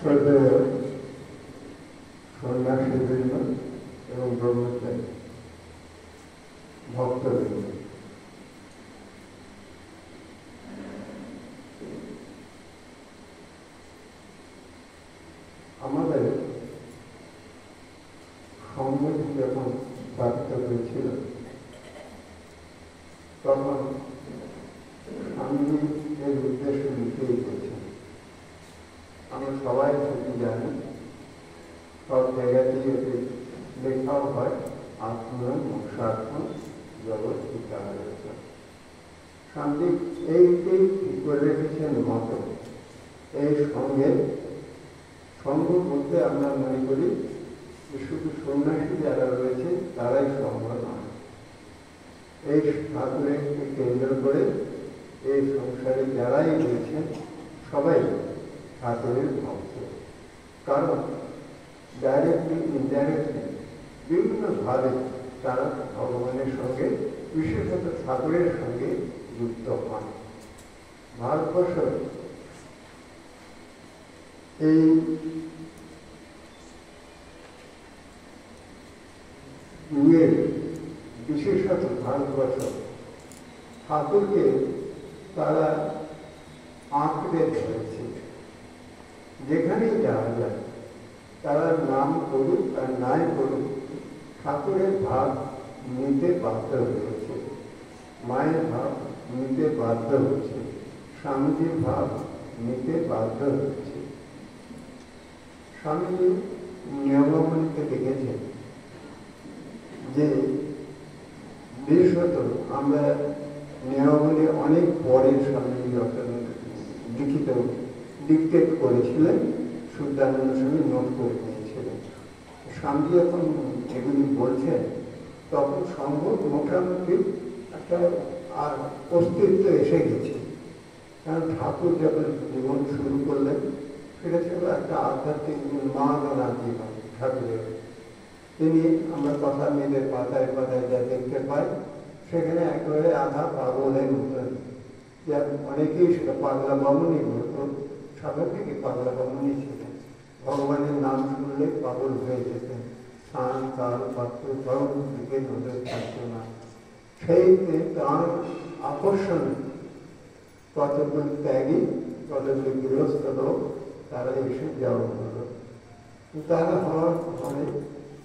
শ্রদ্ধেয় সন্ন্যাসীবৃন্দ এবং ব্রহ্মচারী ভক্তবৃন্দ, আমাদের সংগঠন যখন স্থাপিত হয়েছিল তখন স্বামীজি এর উদ্দেশ্য নিতেই করছেন। আমরা সবাই সেটি জানি, সব জায়গাতেই এটি লেখাও হয়, আত্মীয় মোক্ষার্থম জগৎ পিতা রয়েছে। স্বামীজি এইটি ঠিক করে রেখেছেন মত। এই সঙ্গ বলতে আমরা মনে করি যে শুধু সন্ন্যাসী যারা রয়েছে তারাই সঙ্গ নয়। এই ঠাকুরকে কেন্দ্র করে এই সংসারে যারাই রয়েছেন সবাই ঠাকুরের ভক্ত। কারণ ডাইরেক্টলি ইনডাইরেক্টলি বিভিন্নভাবে তারা ভগবানের সঙ্গে, বিশেষত ঠাকুরের সঙ্গে যুক্ত হন। ভারতবর্ষ এই যুগের, বিশেষত ভারতবর্ষ, ঠাকুরকে তারা আঁকড়ে ধরেছে। যেখানেই যাওয়া যায় তারা নাম করুক আর নাই করুক, ঠাকুরের ভাব নিতে বাধ্য হয়েছে, মায়ের ভাব নিতে বাধ্য হচ্ছে, স্বামীজির ভাব নিতে বাধ্য হচ্ছে। স্বামীজি নিয়মাবলীতে দেখেছেন যে বিশেষত আমরা নিয়মাবলী অনেক পরে স্বামীজি লিখিত ডিকটেট করেছিলেন, শুদ্ধানন্দ স্বামী নোট করে নিয়েছিলেন। স্বামীজি যখন এগুলি বলছেন তখন সম্ভব মোটামুটি একটা আর অস্তিত্ব এসে গেছে। কারণ ঠাকুর যখন জীবন শুরু করলেন সেটা ছিল একটা আধ্যাত্মিক উন্মাদনা জীবন ঠাকুরের। তিনি, আমরা কথা মেয়েদের পাতায় পাতায় যা দেখতে পাই, সেখানে একেবারে আধা পাগলের মতন, যা অনেকেই সেটা পাগলা বামুনি বলতো, স্বাভাবিকই পাগলা বামুনি ছিলেন। ভগবানের নাম শুনলে পাগল হয়ে যেতেন, স্নান কাল পাত্র কারণ দিকে নজর থাকত না। সেই তাঁর আকর্ষণ কতগুলি ত্যাগী, কতগুলি গৃহস্থ লোক তারা এসে যাওয়া হলো। তারা হওয়ার ফলে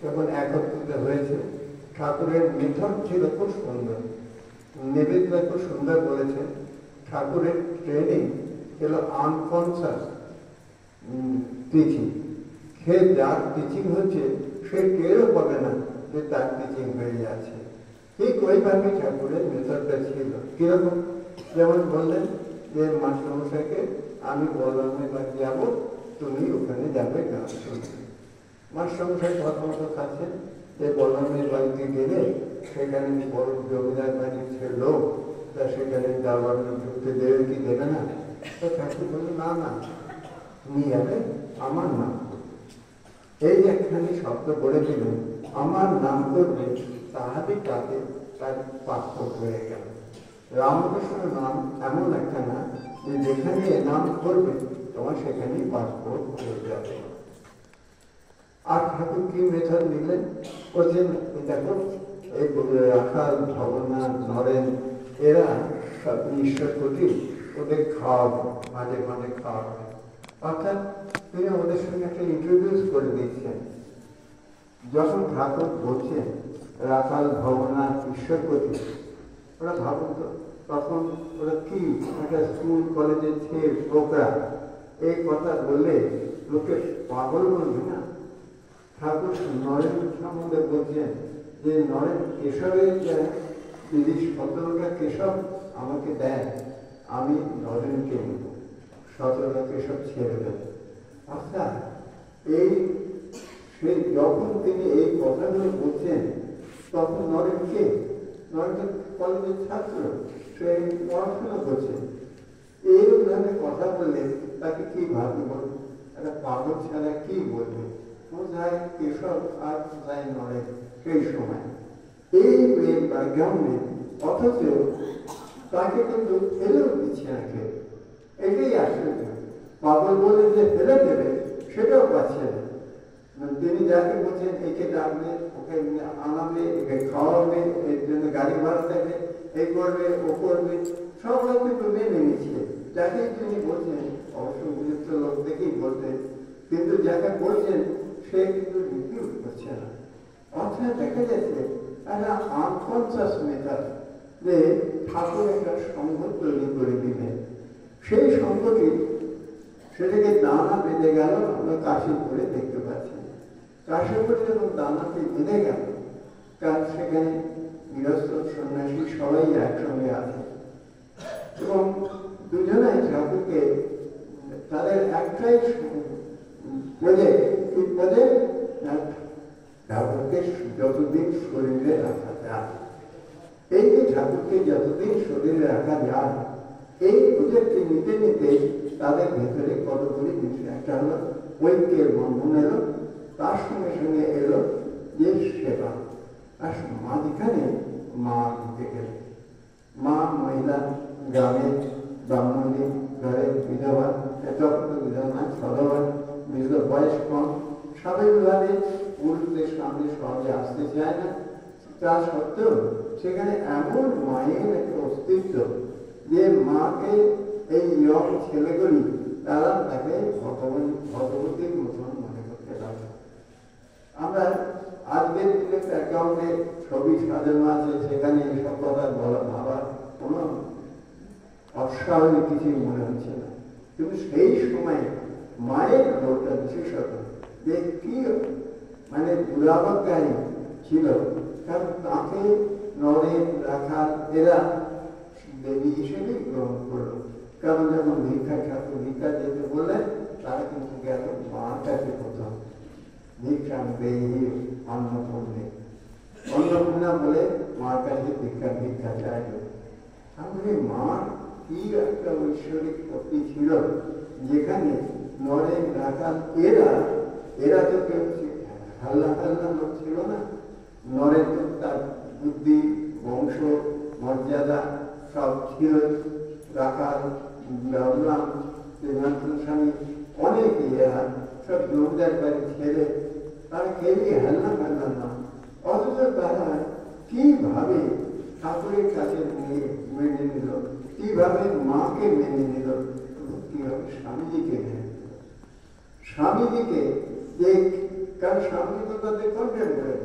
যখন একত্রিত হয়েছে, ঠাকুরের মেথড ছিল খুব সুন্দর। নিবেদিত খুব সুন্দর বলেছেন, ঠাকুরের ট্রেনিং ছিল আনকনসাস টিচিং। সে যার টিচিং হচ্ছে সে টেরও পাবে না যে তার টিচিং হয়ে যাচ্ছে। ঠিক ওইভাবে ঠাকুরের মেথডটা ছিল। কিরকম? যেমন বললেন যে মাস্টারমশাইকে, আমি বলরামের বাড়ি যাবো, তুমি ওখানে যাবে গান শুনতে। মাস্টারমশাই প্রথমত খাচ্ছেন যে বলরামের বাড়িতে গেলে সেখানে বড় জমিদার বাড়ির লোক, তা সেখানে যাওয়ার ঢুকতে দেবে কি দেবে না? তো ঠাকুর বলল, না না, তুমি যাবে, আমার নাম করবে। এই একখানি শব্দ বলে দিলেন, আমার নাম করবে, তাহাতে তাতে তার পাসপোর্ট হয়ে গেল। রামকৃষ্ণ নাম এমন একটা না যে যেখানে নাম করবে তোমার সেখানেই পাসপোর্ট হয়ে যাবে। আর ঠাকুর কি মেথড নিলেন? বলছেন, দেখো এই রাখাল, ভবনাথ, নরেন, এরা সব ঈশ্বর প্রতি, ওদের খাওয়াবো, মাঝে মাঝে খাওয়াবো। অর্থাৎ তিনি ওদের সঙ্গে একটা ইন্ট্রোডিউস করে দিচ্ছেন। যখন ঠাকুর বলছেন রাখাল, ভবনাথ, ঈশ্বরপতি, ওরা ভাবুন তো তখন ওরা কি একটা স্কুল কলেজের ছেলে ছোকরা এই কথা বললে লোকে পাগল বলবে না? ঠাকুর নরেন সম্বন্ধে বলছেন যে নরেন কেশবের যদি 17টা কেশব আমাকে দেয়, আমি নরেনকে নেব, 17টা কেশব ছেড়ে দেব। অর্থাৎ এই সেই যখন তিনি এই কথাগুলো বলছেন তখন নরেনকে, নরেন কলেজের ছাত্র, সে পড়াশোনা করছে, এইরকম ধরনের কথা বললে তাকে কি ভাববে? একটা পাগল ছাড়া কি বলবে? ও যায় কেশব আর যায় নরেন সেই সময়। এই ব্যাকগ্রাউন্ডে অথচ তাকে কিন্তু ফেলেও দিচ্ছে না কেউ। এটাই আসলে পাগল বলে যে ফেলে দেবে সেটাও পাচ্ছে না। তিনি যাকে বলছেন একে ডাকবে, ওকে আনাবে, একে খাওয়াবে, এর জন্য গাড়ি ভাড়া দেবে, এই করবে, ও করবে, সব লোক কিন্তু মেনে নিচ্ছে। যাকেই তিনি বলছেন, অবশ্য উপযুক্ত লোক দেখেই বলতেন, কিন্তু যাকে বলছেন সে কিন্তু রিপিউট করছে না। অর্থাৎ দেখা যাচ্ছে একটা আনকনসিয়াস মেথড যে ঠাকুর একটা সংঘ তৈরি করে দিলেন। সেই সংঘটি সেটাকে দানা বেঁধে গেল, আমরা কাশীপুরে দেখতে পাচ্ছি। কাশীপুরে যখন দানাটি বেঁধে গেল, কারণ সেখানে গৃহস্থ সন্ন্যাসী সবাই একসঙ্গে আছে এবং দুজনাই ঠাকুরকে তাদের একটাই প্রজেক্ট, কি প্রজেক্ট? ঠাকুরকে যতদিন শরীরে রাখা যায়, এই যে ঠাকুরকে যতদিন শরীরে রাখা যায়, এই প্রজেক্টটি নিতে নিতে তাদের ভেতরে কতগুলি বিষয়, একটা হলো ঐক্যের বন্ধন এলো, তার সঙ্গে সঙ্গে এলো যে সেবা। আর মাঝখানে মা ঢুকে গেল। মা মহিলা, গ্রামের ব্রাহ্মণী, ঘরের বিধবা, বিধবা সধবা, বিধবা বয়স কম, স্বাভাবিকভাবে পুরুষদের সামনে সহজে আসতে চায় না। তা সত্ত্বেও সেখানে এমন মায়ের একটা অস্তিত্ব যে মাকে এই ইয়ং ছেলেগুলি তারা তাকে ভগবতীর মতন মনে করতে পারে। আমরা আজকের দিনে অ্যাকাউন্টে ছবি সাজানো আছে, সেখানে এইসব কথা বলা ভাবার কোনো অস্বাভাবিক কিছুই মনে হচ্ছে না। কিন্তু সেই সময় মায়ের রোলটা বিশেষত যে কি মানে দুরাবজ্ঞানী ছিল, কারণ তাকে নরেন, রাখাল এরা দেবী হিসেবেই গ্রহণ করলো। কারণ যখন ভিক্ষা ঠাকুর ভিক্ষা যেতে বললেন, তারা কিন্তু গেল মার কাছে প্রথম, ভিক্ষা দেহি অন্নপূর্ণে, অন্নপূর্ণা বলে মার কাছে ভিক্ষা চাইল। তাহলে মার কি একটা ঐশ্বরিক শক্তি ছিল, যেখানে নরেন, রাখাল এরা তো কেউ হাল্লা লোক ছিল না। নরেন তো তার বুদ্ধি, বংশ, মর্যাদা সব ছিল। রাখাল, রামলাম, স্বামী, অনেকে এরা সব জমিদার বাড়ি ছেড়ে, তারা কেউই হাল্লা না। অথচ তারা কিভাবে ঠাকুরের কাছে মেনে নিল, কিভাবে মাকে মেনে নিল, কিভাবে স্বামীজিকে মেনে নিল। স্বামীজিকে যে, কারণ স্বামী তো তাদের কন্টেন্ট করে,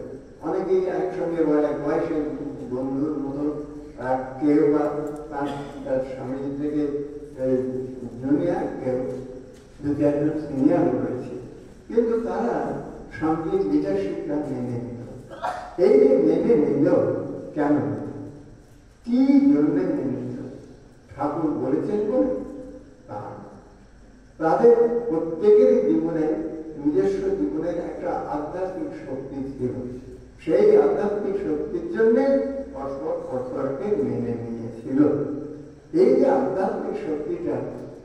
অনেকেই একসঙ্গে এক বয়সের বন্ধুর মতো, কেউ বা তার স্বামীজি থেকে জুনিয়র, কেউ দু চারজন সিনিয়র রয়েছে, কিন্তু তারা স্বামীজির লিডারশিপটা মেনে নিল। এই যে মেনে নিল, কেন, কি জন্য মেনে নিল? ঠাকুর বলেছেন বলে? তাদের প্রত্যেকেরই জীবনে নিজস্ব জীবনের একটা আধ্যাত্মিক শক্তি ছিল। সেই আধ্যাত্মিক শক্তির জন্য পরস্পরকে মেনে নিয়েছিল। এই যে আধ্যাত্মিক শক্তিটা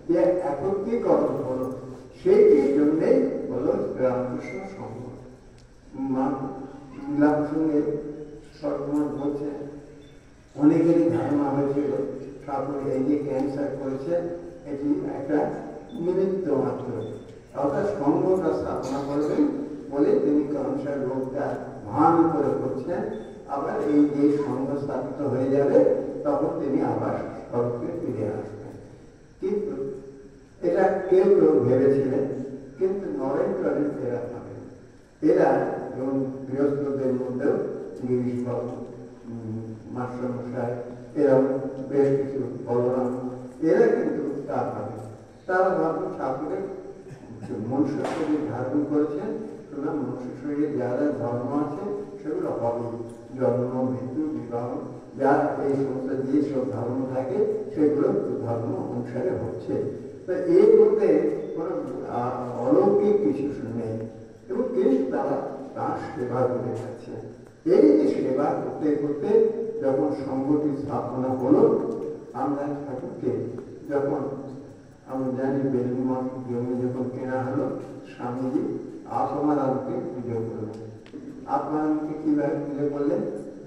যে একত্রীকরণ হলো, সেইটির জন্যই হলো রামকৃষ্ণ সংঘ। মিলাপ সঙ্গে সর্বমত বলছে, অনেকেরই ধারণা হয়েছিল ঠাকুর এই যে ক্যান্সার করেছে, এটি একটা নিমিত্ত মাত্র, অর্থাৎ সংঘটা স্থাপনা করবেন বলে তিনি ক্যান্সার রোগটা ভান করে করছেন। আবার এই যে সংঘ স্থাপিত হয়ে যাবে, তখন তিনি আবার স্বরূপে ফিরে আসবেন। কিন্তু এটা কেউ ভেবেছিলেন, কিন্তু নরেন্দ্রের এরা ভাবেন। এরা যেমন গৃহস্থদের মধ্যেও গিরিশবাবু, মাস্টারমশাই, এরকম বেশ কিছু বলরাম, এরা কিন্তু তা ভাবে। তারা ভাবেন ঠাকুরের মনুষ্য শরীর ধারণ করেছেন, সুতরাং মনুষ্য শরীরে যারা ধর্ম আছে সেগুলো হবে, জন্ম, মৃত্যু, বিবাহ, যা এই সমস্ত যেসব ধর্ম থাকে সেগুলো ধর্ম অনুসারে হচ্ছে। তো এর মধ্যে কোনো অলৌকিক কিছু নেই, এবং কিন্তু তারা তার সেবা করে যাচ্ছে। এই যে সেবা করতে করতে যখন সংঘটি স্থাপনা হলো, আমরা ঠাকুরকে যখন আমরা জানি বেলুন মঠ জমি যখন কেনা হলো, স্বামীজি আত্মারামকে পুজো করলেন। আত্মারামকে কিভাবে পুজো করলেন?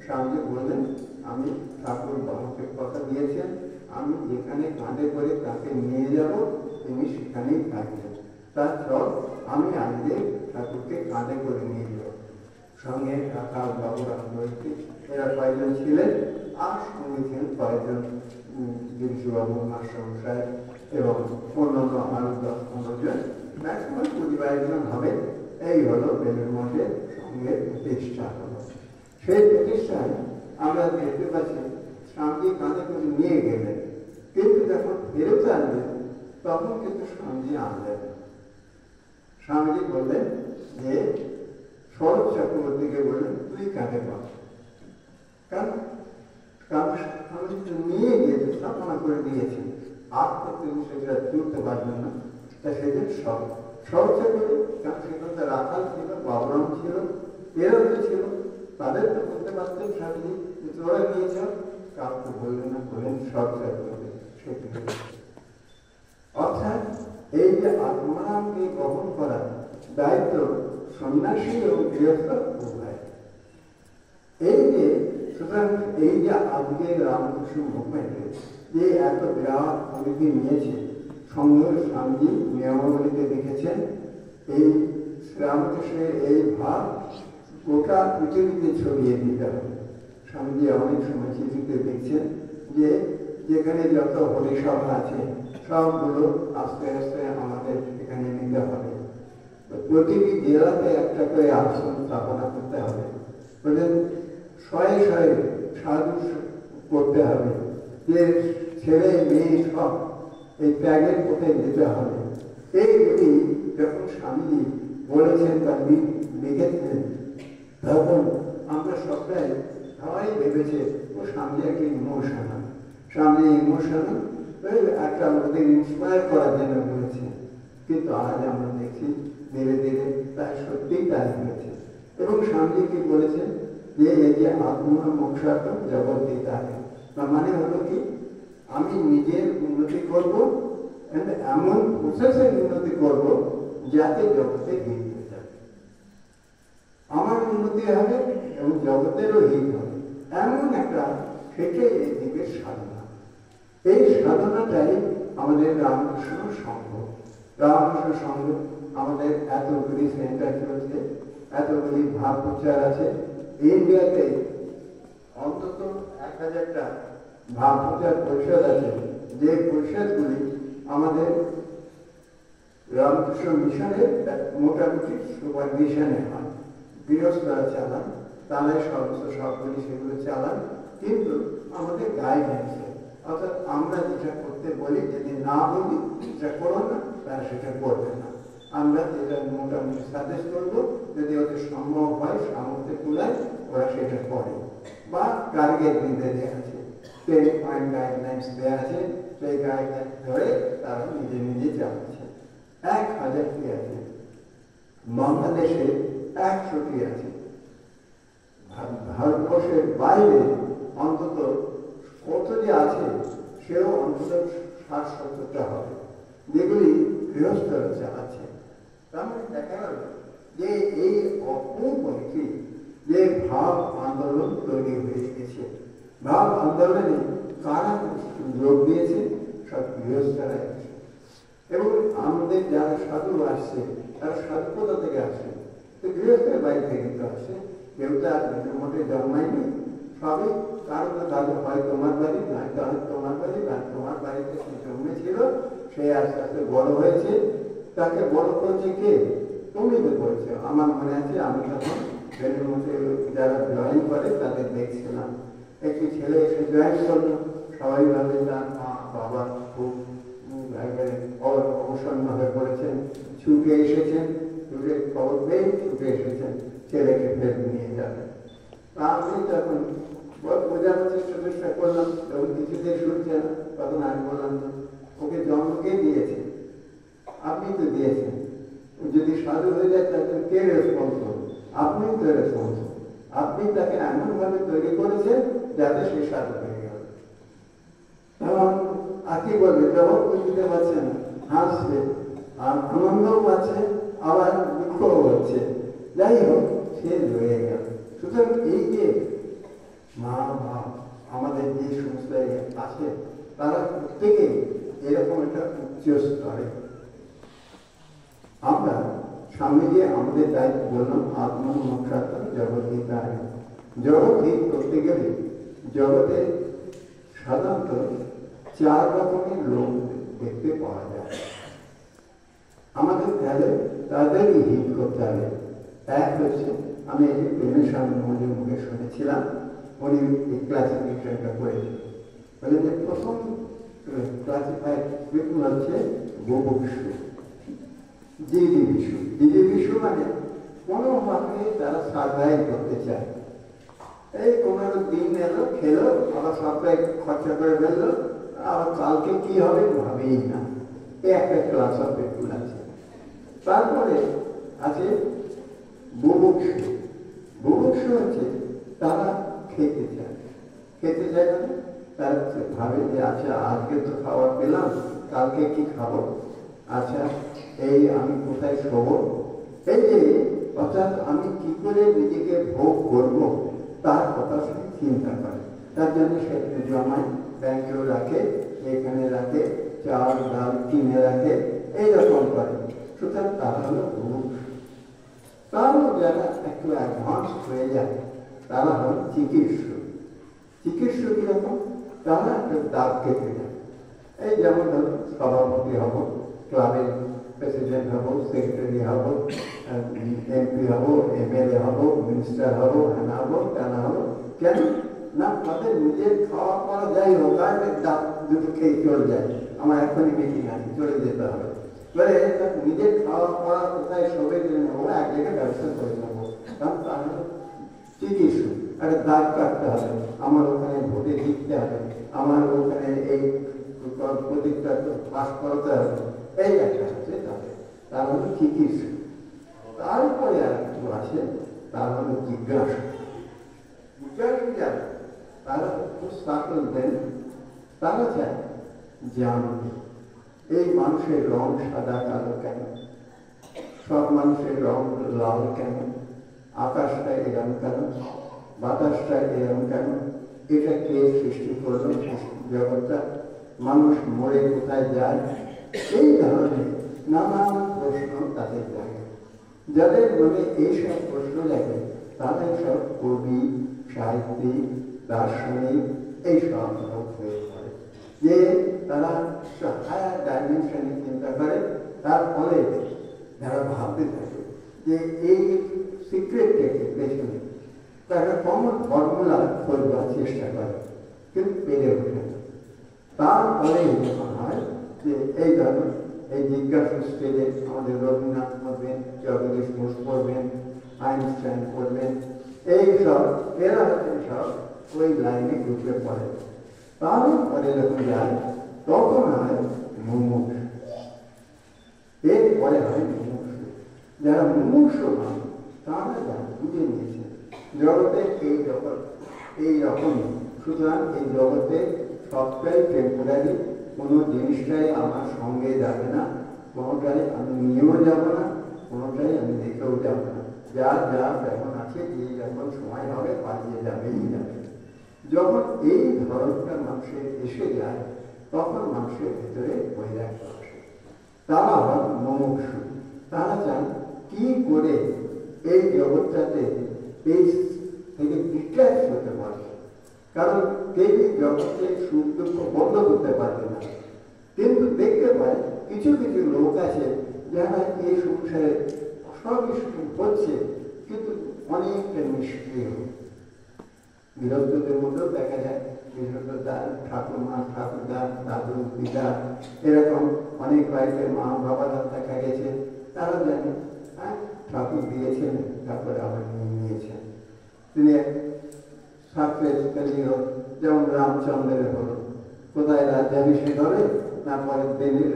স্বামীজি বললেন, আমি ঠাকুর বাবাকে কথা দিয়েছেন, আমি যেখানে কাঁধে করে তাকে নিয়ে যাব, তিনি সেখানেই থাকবেন। তার চল আমি আজকে ঠাকুরকে কাঁধে করে নিয়ে যাব। সঙ্গে কাকা বাবুরাম রয়েছে, এরা কয়েকজন ছিলেন, আর সঙ্গে ছিলেন কয়েকজন গিরিশবাবু, মাস্টারমশাই এবং অন্যান্য আরো 10-15 জন, ম্যাক্সিমাম 20-22 জন হবে। এই হলো বেলুর মঠের সঙ্গে প্রতিষ্ঠা হলো। সেই প্রতিষ্ঠায় আমরা দেখতে পাচ্ছি স্বামীজি কাঁধে করে নিয়ে গেলেন, কিন্তু যখন ফেরত আনলেন তখন কিন্তু স্বামীজি আনলেন। স্বামীজি বললেন যে শরৎ চক্রবর্তীকে বললেন তুই কাঁধে পাস, কারণ স্বামীজি নিয়ে গিয়েছে, স্থাপনা করে দিয়েছেন, আর তো তিনি সেটা তুলতে পারবেন না। তা সেদিন শরৎ চক্রবর্তী, কারণ সেখানে রাখাল ছিল, বাবুরাম ছিল, এরাও তো ছিল, তাদের তো বলতে পারতেন স্বামীজি যে তোরা নিয়েছ, কাউকে বললেন না, বললেন শরৎ চক্রবর্তী। অর্থাৎ এই যে আত্মারামকে গ্রহণ করার দায়িত্ব সন্ন্যাসী এবং গৃহস্থ উভয়। এই যে সুতরাং এই যে আজকে রামকৃষ্ণ মুভমেন্টে যে এত বিরাট পরিধি নিয়েছে, সঙ্গে স্বামীজি নিয়মাবলীতে দেখেছেন এই শ্রীরামকৃষ্ণের এই ভাব গোটা পৃথিবীতে ছড়িয়ে দিতে হবে। স্বামীজি অনেক সময় চিঠিতে দেখছেন যে যেখানে যত হরিসভা আছে সবগুলো আস্তে আস্তে আমাদের এখানে নিতে হবে, প্রতিটি জেলাতে একটা করে আশ্রম স্থাপনা করতে হবে, শয়ে শয়ে সাধু করতে হবে, যে ছেলে মেয়ে সব এই ত্যাগের পথে যেতে হবে। এইগুলি যখন স্বামীজি বলেছেন বা লিখেছেন, তখন আমরা সবাই ভেবেছে ও স্বামীজি একটা ইমোশনাল, স্বামীজি ইমোশনাল একটা আমাদের ইন্সপায়ার করার জন্য বলেছে। কিন্তু আজ আমরা দেখছি ধীরে ধীরে তাই সত্যিই তাই হয়েছে। এবং স্বামীজি কি বলেছেন যে এই যে আত্মা মোক্ষার্থ জগৎ দিতে হবে, মানে হলো কি আমি নিজের উন্নতি করব, এমন প্রসেসের উন্নতি করব যাতে জগতে হিত হয়ে যাবে, আমার উন্নতি হবে এবং জগতেরও হিত হবে, এমন একটা থেকে এই দিকের সাধনা। এই সাধনাটাই আমাদের রামকৃষ্ণ সংঘ। রামকৃষ্ণ সংঘ আমাদের এতগুলি সেন্টার চলছে, এতগুলি ভাব প্রচার আছে। ইন্ডিয়াতে অন্তত 1000টা ভাব প্রচার পরিষদ আছে, যে পরিষদগুলি আমাদের রামকৃষ্ণ মিশনের মোটামুটি সুপারভিশনে হয়। গৃহস্থরা চালান, তাহলে সমস্ত সবগুলি সেগুলো চালান, কিন্তু আমাদের গাইডেন্সে, অর্থাৎ আমরা যেটা করতে বলি, যদি না বলি যেটা করো না, তারা সেটা করবে না। আমরা যেটা মোটামুটি সাজেস্ট করবো, যদি ওদের সম্ভব হয়, সামর্থ্যে কুলায়, ওরা সেটা করে। বা টার্গেট নির্দেশে আছে, 10 পয়েন্ট গাইডলাইন্স দেওয়া আছে, সেই গাইডলাইন ধরে তারা নিজে নিজে চালাচ্ছে। 1000টি আছে, বাংলাদেশে 100টি আছে, ভারতবর্ষের বাইরে অন্তত কত যে আছে সেও অন্তত 60-70টা হবে, যেগুলি গৃহস্থরা চালাচ্ছে। তার মানে দেখা গেল যে এই অপূর্ব একটি যে ভাব আন্দোলন তৈরি হয়ে গেছে। ভাব আন্দোলনে কারা যোগ দিয়েছে? সব গৃহস্থরা আছে। এবং আমাদের যারা সাধু আসছে তারা সাধু কোথা থেকে আসে? তো গৃহস্থের বাড়ি থেকে তো আসে, কেউ তো আর নিজের মধ্যে জন্মায়নি, সবই কারণ তাদের হয় তোমার বাড়ি, নয় তো তোমার বাড়ি, বা তোমার বাড়িতে সে জন্মেছিল, সে আস্তে আস্তে বড় হয়েছে। তাকে বড় করেছে কে? তুমি তো করেছো। আমার মনে আছে আমি তখন বেলুর মধ্যে যারা জয়েন করে তাদের দেখছিলাম, একটি ছেলে এসে জয়েন করলো, সবাই ভাবে তার মা বাবা খুব অবসন্ন হয়ে পড়েছেন, ছুটে এসেছেন, ছুটে খবর পেয়ে ছুটে এসেছেন ছেলেকে ফের নিয়ে যাবেন। আমি তখন বোঝানোর চেষ্টা করলাম, যখন কিছুতেই শুনছে না, তখন আমি বললাম ওকে জন্ম কে দিয়েছে? আপনি তো দিয়েছেন। যদি সাধু হয়ে যায় তাহলে কে রেসপন্স করবে? আপনি তো রেসপন্স। আপনি তাকে এমনভাবে তৈরি করেছেন যাতে সে সাধু হয়ে গেল। তখন আর কি বলবে? জবাব দিতে পারছে না, হাসবে, আর আনন্দও পাচ্ছে, আবার দুঃখও হচ্ছে। যাই হোক, সে রয়ে গেল। সুতরাং এই যে মা বাপ আমাদের যে সমস্ত আছে, তারা প্রত্যেকেই এরকম একটা উচ্চ স্তরে আমরা সামনে গিয়ে আমাদের দায়িত্ব বললাম আত্মমোক্ষাত জগৎহিতায়। জগৎ হিত করতে গেলে জগতে সাধারণত 4 রকমের লোক দেখতে পাওয়া যায়। আমাদের তাহলে তাদেরই হিত করতে হবে। এক হচ্ছে, আমি এই যে প্রেমের স্বামী মনের মুখে শুনেছিলাম, উনি এই ক্লাসিফিকেশনটা করেছেন। বলে যে প্রথম ক্লাসিফাইড পিপল হচ্ছে বুভুক্ষু, জিজিবিষু। জিজিবিষু মানে কোনোভাবে তারা সার্ভাইভ করতে চায়। এই কোনো দিন এলো, খেলো, আবার সবটাই খরচা করে ফেললো, আবার কালকে কি হবে ভাবেই না। এই একটা ক্লাস অফ পিপল আছে। তারপরে আছে বুভুক্ষু। বুভুক্ষু হচ্ছে তারা খেতে চায়। খেতে চায় মানে তারা ভাবে যে আচ্ছা আজকে তো খাবার পেলাম, কালকে কি খাবো, আচ্ছা এই আমি কোথায় শোবো, এই যে অর্থাৎ আমি কি করে নিজেকে ভোগ করবো তার কথা সে চিন্তা করে। তার জন্য সে জমায়, ব্যাংকেও রাখে, এখানে রাখে, চাল ডাল কিনে রাখে, এইরকম করে। সুতরাং তারা হলো বুভুক্ষু। তারও যারা একটু অ্যাডভান্স হয়ে যায় তারা হল চিকিৎসক। চিকিৎসক কিরকম? তারা একটা দাগ কেটে যায়। এই যেমন ধরুন সভাপতি হব, ক্লাবের প্রেসিডেন্ট হব, সেক্রেটারি হব, এমপি হব, এমএলএ হব, মিনিস্টার হব, হ্যানা হব, তেনা হব। কেন না তাদের নিজের খাওয়া পড়া যাই হোক, আর দাগ দুটো খেয়ে চলে যায়, আমার এখনই মিটিং আছে, চলে যেতে হবে। এবারে নিজের খাওয়া পড়া কোথায় শোবে নেবো, এক জায়গায় ব্যবসা করে নেবো। কারণ তার চিকিৎসক একটা দাগ কাটতে হবে, আমার ওখানে ভোটে জিততে হবে, আমার ওখানে এই প্রতীকটা পাস করাতে হবে, এই একটা হচ্ছে তাদের। তার হলো চিকিৎসক। তারপরে আর একটু আছে, তার হলো জিজ্ঞাসা। জিজ্ঞাসা যারা, তারা খুব সাকল দেন, তারা চায় জানবে এই মানুষের রং সাদা কালো কেন, সব মানুষের রং লাল কেন, আকাশটা এরম কেন, বাতাসটা এরম কেন, এটা কে সৃষ্টি করলো জগৎটা, মানুষ মরে কোথায় যায়, এই ধরনের নানান প্রশ্ন তাদের জাগে। যাদের মনে এইসব প্রশ্ন জাগে তাদের সব কবি, সাহিত্যিক, দার্শনিক এইসব লোক হয়ে পড়ে, যে তারা হায়ার ডাইমেনশনে চিন্তা করে। তার ফলে যারা ভাবতে থাকে যে এই সিক্রেটটাকে পেছনে তারা কমন ফর্মুলা করবার চেষ্টা করে, কিন্তু পেরে ওঠে না। তারপরে যখন হয় যে এই ধরনের এই জিজ্ঞাসা স্টেজে আমাদের রবীন্দ্রনাথ পড়বেন, জগদীশ বোস পড়বেন, আইনস্টাইন পড়বেন, এইসব এরা হচ্ছে সব ওই লাইনে ঢুকে পড়ে। তারপরে যখন যায় তখন হয় মুমুক্ষু। এরপরে হয় মুমুক্ষু। যারা মুমুক্ষু হয় তারা যারা বুঝে নিয়েছে জগতে এই জগৎ এইরকম, সুতরাং এই জগতে সবটাই টেম্পোরারি, কোনো জিনিসটাই আমার সঙ্গে যাবে না, কোনোটাই আমি নিয়েও যাব না, কোনোটাই আমি দেখেও যাব না। যা যা যেমন আছে, যে যখন সময় হবে পালিয়ে যাবেই যাবে। যখন এই ধরনটা মানুষের এসে যায় তখন মানুষের ভেতরে বৈরাগ্য আসে। তারা হন মুমুক্ষু। তারা চান কি করে এই জগৎটাতে এই থেকে ডিট্যাচ হতে পারে। কারণ কেউ জগতে সুখ দুঃখ বন্ধ করতে পারবে না, কিন্তু দেখতে পায় কিছু কিছু লোক আছে যারা এই সংসারে সবই হচ্ছে কিন্তু অনেকটা নিষ্ক্রিয়। গৃহস্থদের মধ্যেও দেখা যায় গৃহস্থদা, ঠাকুরমা, ঠাকুরদা, দাদু, পিতা, এরকম অনেক বাড়িতে মা বাবারা দেখা গেছে। তারা জানে হ্যাঁ ঠাকুর দিয়েছেন, তারপরে আবার নিয়ে নিয়েছেন। তিনি সাকসেসফুলি যেমন রামচন্দ্রের হলো, কোথায় রাজ্যাভিষেক হবে না পরের দিনের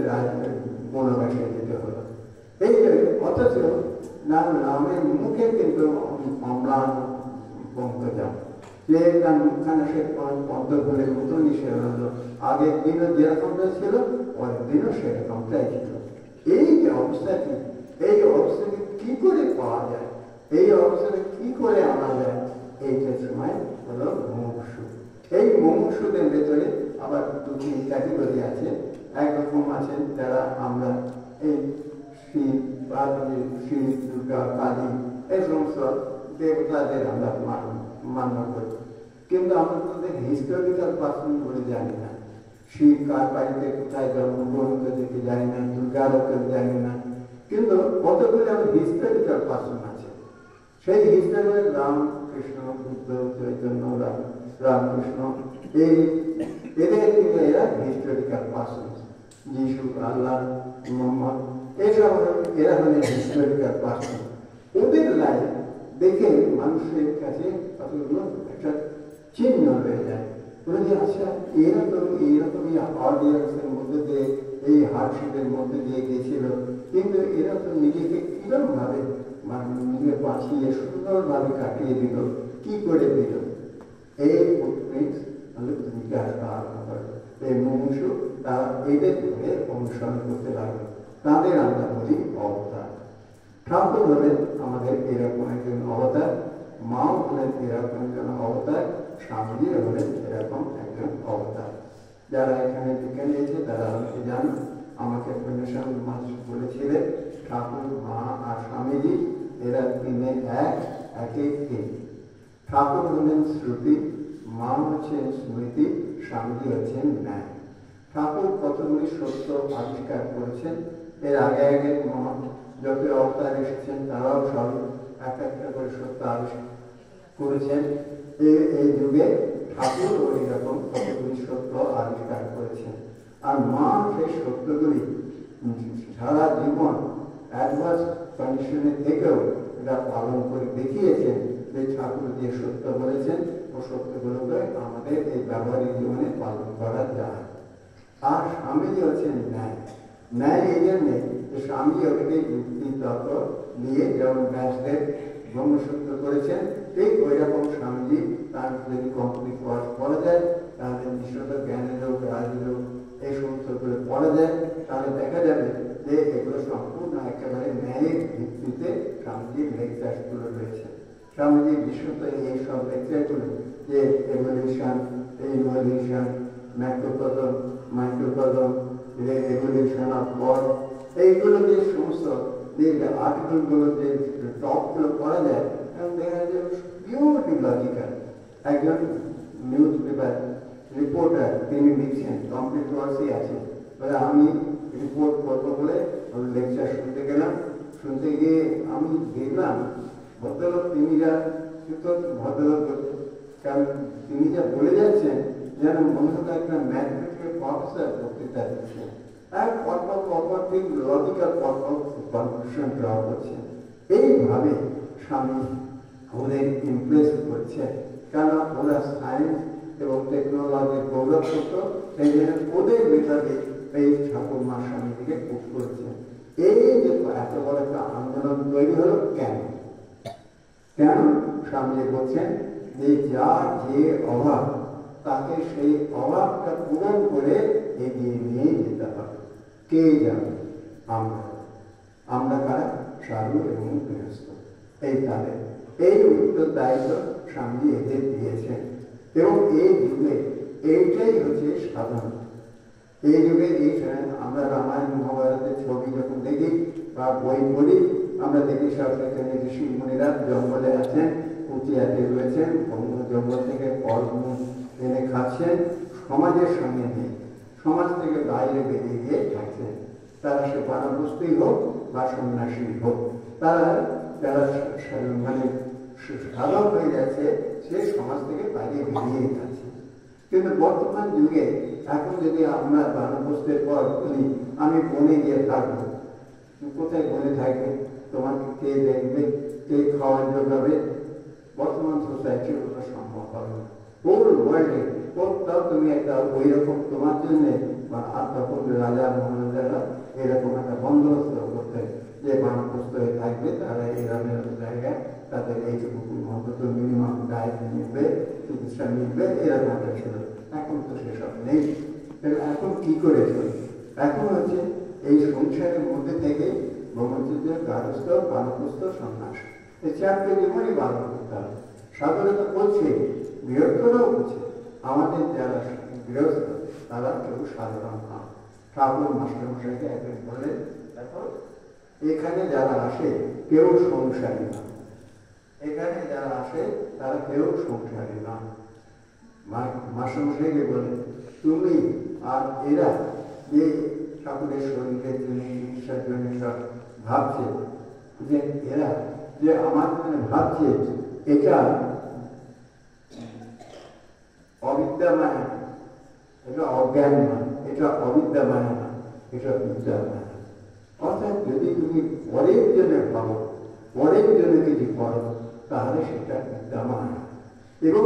বনবাসে যেতে হলো। এই অথচ না রামের মুখে কিন্তু অম্লান বঙ্কজাম, যে তার মুখখানা সে পদ্মফুলের মতনই সে হলো। আগের দিনও যেরকমটা ছিল পরের দিনও সেরকমটাই ছিল। এই যে অবস্থাটি, এই অবস্থাকে কি করে পাওয়া যায়, এই অবস্থাকে কি করে আনা যায়, এইটা সময় হলো মুমুক্ষু। এই মুমুক্ষুদের ভেতরে আবার 2-3 ক্যাটেগরি আছে। একরকম আছেন যারা আমরা এই শিব শিব, দুর্গা, কালী এই সমস্ত দেবতাদের আমরা মান্য করি, কিন্তু আমরা তাদের হিস্টোরিক্যাল পার্সন বলে জানি না। শিব কার বাড়িতে কোথায় জন্মগ্রহণ করেছে জানি না, দুর্গারও কেউ জানি না, কিন্তু কতগুলি আমার হিস্টোরিক্যাল পার্সন আছে। সেই হিস্টোরি রাম, কৃষ্ণ, বুদ্ধ, চৈতন্য, রামকৃষ্ণ, এদের থেকে এরা হিস্টোরিক্যাল পার্সন। যিশু, আল্লাহ, মোহাম্মদ, এসব এরা হলেন হিস্টোরিক্যাল পার্সন। ওদের লাইফ দেখে মানুষের কাছে কতগুলো একটা চিহ্ন রয়ে যায়। বলে যে আচ্ছা এইরকমই অডিয়েন্সের মধ্যে দিয়ে, এই হার্ডশিপের মধ্যে দিয়ে গেছিল, কিন্তু এরা তো নিজেকে কিরম ভাবে নিজে বাঁচিয়ে সুন্দরভাবে কাটিয়ে দিল, কি করে দিল, এই ফুটপ্রিন্টস জিজ্ঞাসা এই মুমুষু তারা এদের ধরে অনুসরণ করতে লাগলো। তাদের আমরা বলি অবতার। ঠাকুর হলেন আমাদের এরকম একজন অবতার, মাও হলেন এরকম একজন অবতার, স্বামীজি হলেন এরকম একজন অবতার। যারা এখানে লিখে নিয়েছে তারা আমাকে জানো, আমাকে পূর্ণস্বামী মহারাজ বলেছিলেন ঠাকুর, মা আর স্বামীজি এরা তিনে একে তিন। ঠাকুর হলেন শ্রুতি, মা হচ্ছেন স্মৃতি, স্বামীজি হচ্ছেন ন্যায়। ঠাকুর কতগুলি সত্য আবিষ্কার করেছেন। এর আগে যত অবতার এসেছেন তারাও সব একটা করে সত্য আবিষ্কার করেছেন। এই যুগে ঠাকুর ওই রকম কতগুলি সত্য আবিষ্কার করেছেন। আর মা সেই সত্যগুলি সারা জীবন অ্যাডভান্স কন্ডিশনে থেকেও এটা পালন করে দেখিয়েছেন যে ঠাকুর যে সত্য বলেছেন ও সত্যগুলোকে আমাদের এই ব্যবহারিক জীবনে পালন করা যায়। আর স্বামীজি হচ্ছেন ন্যায়। ন্যায় এই জন্যে যে স্বামীজি ওটাকে যুক্তি তত্ত্ব দিয়ে যেমন ব্যাসদেব ব্রহ্মসূত্র করেছেন, ঠিক ওই রকম স্বামীজি তার যদি কমপ্লিট কোর্স পড়া যায়, তাহলে বিশ্বত জ্ঞানেরও, রাজেরও এই সমস্তগুলো পড়া যায়, তাহলে দেখা যাবে যে এগুলো সম্পূর্ণ একেবারে ন্যায়ের ভিত্তিতে স্বামীজির লেকচারগুলো রয়েছে। স্বামীজির বিশ্বত এইসব লেকচারগুলো যে evolution, involution, macrocosm, microcosm, regulation of God, এইগুলো যে সমস্ত যে আর্টিকেলগুলো যে টপগুলো পড়া যায়, এবং দেখা যায় পিওরলি লজিক্যাল। একজন নিউজ পেপার রিপোর্টার তিনি লিখছেন, কমপ্লিট কোর্সই আছে, বলে আমি রিপোর্ট করবো বলে লেকচার শুনতে গেলাম। শুনতে গিয়ে আমি দেখলাম ভদ্রলোক তিনি যা ভদ্রলোক, কারণ তিনি যা বলে যাচ্ছেন যেন মনে হতো একটা ম্যাথমেটিক্যাল প্রফেসর বক্তৃতা দিচ্ছেন, আর পরপর ঠিক লজিক্যাল পরপর কনক্লুশন ড্র করছেন। এইভাবে স্বামী ওদের ইমপ্রেস করছে, কারণ ওরা সায়েন্স এবং টেকনোলজির গৌরব করতো, সেই জন্য ওদের মেধাবে এই ঠাকুর মা স্বামীজিকে পুট করেছে। এই যে এত বড় একটা আন্দোলন তৈরি হলো কেন? স্বামীজি বলছেন যে যার যে অভাব তাকে সেই অভাবটা পূরণ করে এগিয়ে নিয়ে যেতে হবে। কে যাবে? আমরা কারা? সাধু এবং গৃহস্থ। এই তাদের এই উত্তর দায়িত্ব স্বামীজি এদের দিয়েছেন, এবং এই যুগে এইটাই হচ্ছে সাধন। এই যুগে এই আমরা রামায়ণ মহাভারতের ছবি যখন দেখি বা বই পড়ি, আমরা দেখি সব সেখানে ঋষি মুনিরা জঙ্গলে আছেন, কুটিয়াতে রয়েছেন, অন্য জঙ্গল থেকে ফল এনে খাচ্ছেন, সমাজের সঙ্গে নেই, সমাজ থেকে বাইরে বেরিয়ে গিয়ে খাচ্ছেন। তারা সে বানপ্রস্থই হোক বা সন্ন্যাসী হোক, তারা যারা মানে সাধক হয়ে যাচ্ছে সে সমাজ থেকে বাইরে বেরিয়ে যাচ্ছে। কিন্তু বর্তমান যুগে এখন যদি আমরা বানপ্রস্থের পর বলি আমি বনে গিয়ে থাকবো, কোথায় বনে থাকবে? তোমাকে কে দেখবে? কে খাওয়া যোগাবে? বর্তমান সোসাইটি ওটা সম্ভব হবে না। হোল ওয়ার্ল্ডে কোথাও তুমি একটা ওই রকম তোমার জন্যে বা তখন রাজা মহারাজারা এরকম একটা বন্দোবস্ত করতে যে বানপ্রস্থ হয়ে থাকবে, তারা এরকমের জায়গায় তাদের এইটুকু অন্তত মিনিমাম ডায়েট মিলবে, চিকিৎসা মিলবে, এরকম একটা ছিল। এখন তো সেসব নেই। এখন কি করে চলবে? এখন হচ্ছে এই সংসারের মধ্যে থেকে ব্রহ্মচর্য, গার্হস্থ, বানপ্রস্থ, সন্ন্যাস, এই চারটে জীবনই পালন করতে হবে। সাধুরা করছে, গৃহস্থরাও করছে। আমাদের যারা গৃহস্থ তারা কেউ সাধারণ নয়। ঠাকুর মাস্টারমশাইকে একদিন বললেন, দেখো এখানে যারা আসে কেউ সংসারী না, এখানে যারা আসে তারা কেউ সংসারী না। মাস্টারমশাইকে বলে, তুমি আর এরা যে ঠাকুরের শরীরের জন্য চিকিৎসার জন্য সব ভাবছে, যে এরা যে আমার জন্য ভাবছে, এটা অবিদ্যাময়, এটা অজ্ঞান না, এটা অবিদ্যাময় না, এটা বিদ্যাময়। অর্থাৎ যদি তুমি পরের জন্য ভাবো, পরের জন্য কিছু করো, তাহলে সেটা বিদ্যাময়। এবং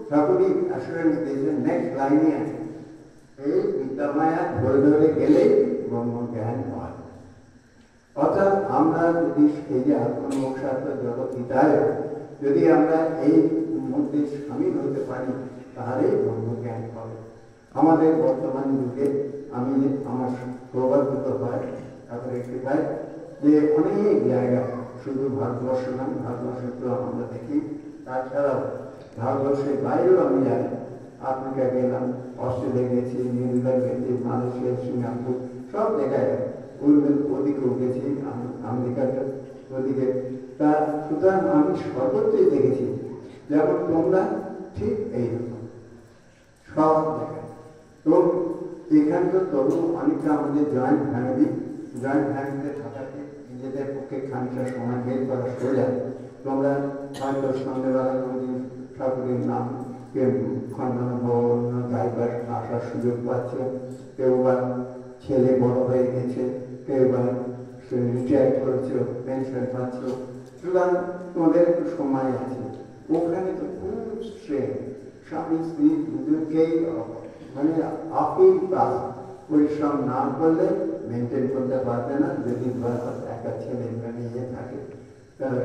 ঠাকুরই অ্যাসুরেন্স দিয়েছেন নেক্সট লাইনে আছে, এই বিদ্যামায়া ধরে ধরে গেলে ব্রহ্মজ্ঞান হয়। অর্থাৎ আমরা যদি এই যে আত্মমোক্ষার্থ জগৎহিতায় যদি আমরা এই মধ্যে সামিল হতে পারি, তাহলে ব্রহ্মজ্ঞান হবে। আমাদের বর্তমান যুগে আমি আমার সৌভাগ্য হয় তারপরে কৃপায় যে অনেক জায়গা, শুধু ভারতবর্ষ না, ভারতবর্ষেও আমরা দেখি, তাছাড়াও ভারতবর্ষের বাইরেও আমি যাই, আফ্রিকা গেলাম, অস্ট্রেলিয়া গেছি, নিউজিল্যান্ড গেছি, মালয়েশিয়া, সিঙ্গাপুর, সব জায়গায় ওদিকে গেছি, আমেরিকার ওদিকে। তা সুতরাং আমি সর্বত্রই দেখেছি যেমন তোমরা ঠিক এইরকম সব জায়গায়। তো এখানে তো তবু অনেকটা আমাদের জয়েন্ট ফ্যামিলিতে থাকাতে নিজেদের পক্ষে খানিকটা সময় বের করা সোজা। তোমরা হয়তো সন্ধ্যেবেলা কোনোদিন ঠাকুরের নাম খণ্ডন গাইবার আসার সুযোগ পাচ্ছ, কেউ বা ছেলে বড় হয়ে গেছে, কেউ বা রিটায়ার করেছো, পেনশন পাচ্ছ, সুতরাং তোমাদের একটু সময় আছে। ওখানে তো খুব স্ট্রেন, স্বামী স্ত্রী দুজনকেই মানে আপেল কাজ পরিশ্রম না করলে মেনটেন করতে পারবে না। যদি একটা ছেলে নিয়ে থাকে তারা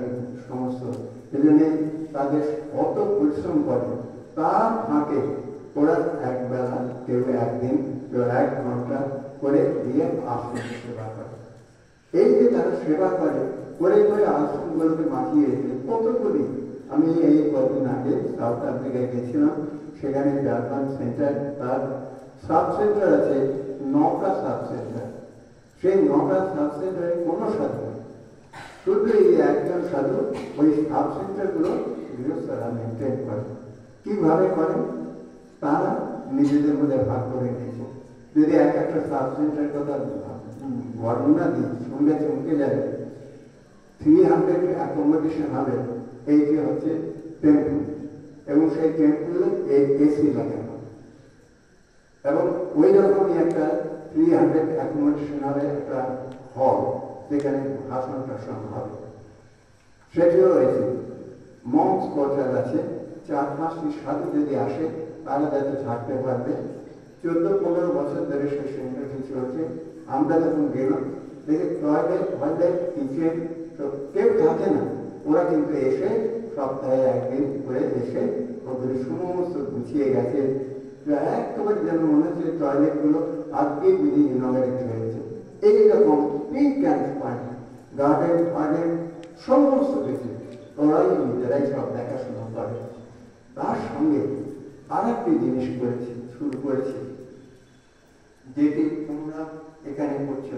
সমস্ত সেজন্যে তাদের অত পরিশ্রম করে, তার ফাঁকে ওরা একবেলা, কেউ একদিন, কেউ 1 ঘন্টা করে দিয়ে আশ্রম সেবা করে। এই যে তারা সেবা করে করে করে আশ্রমগুলোকে মাতিয়ে কতগুলি। আমি এই কদিন আগে সাউথ আফ্রিকায় গেছিলাম, সেখানে জার্মান সেন্টার, তার সাব সেন্টার আছে 9টা সাব সেন্টার। সেই 9টা সাব সেন্টারে কোনো সাধু নেই, শুধু এই একজন সাধু ওই সাব সেন্টারগুলো গৃহস্থরা মেনটেন করে। কিভাবে করেন? তারা নিজেদের মধ্যে ভাগ করে নিয়েছে। যদি একটা সাব সেন্টারের কথা বর্ণনা দিই, শুনলে চমকে যাবে। 300 অ্যাকোমোডেশন হবে, এইটি হচ্ছে টেম্পল, এবং সেই টেম্পলে এসি লাগানো, এবং ওই রকমই একটা 300 অ্যাকোমোডেশন হবে একটা হল, যেখানে ভাষণ টাষণ হবে। সেটিও রয়েছে মঞ্চ কোয়ার্টার আছে, 4-5টি সাধু যদি আসে তারা যাতে থাকতে পারবে। 14-15 বছর ধরে সেই সেন্টারটি চলছে। আমরা যখন গেলাম দেখে টয়লেট কিচেন কেউ থাকে না, ওরা কিন্তু এসে সপ্তাহে একদিন করে এসে ওদের সমস্ত গুছিয়ে গেছে। একেবারে যেন মনে হচ্ছে টয়লেটগুলো আজকে বিধি ইনঅগারেট হয়েছে। এইরকম পিঙ্ক অ্যান্ড পয়েন্ট, গার্ডেন সমস্ত কিছু ওরাই নিজেরাই সব দেখাশোনা করে। তার সঙ্গে আর একটি জিনিস শুরু করেছি, যেটি তোমরা এখানে করছো,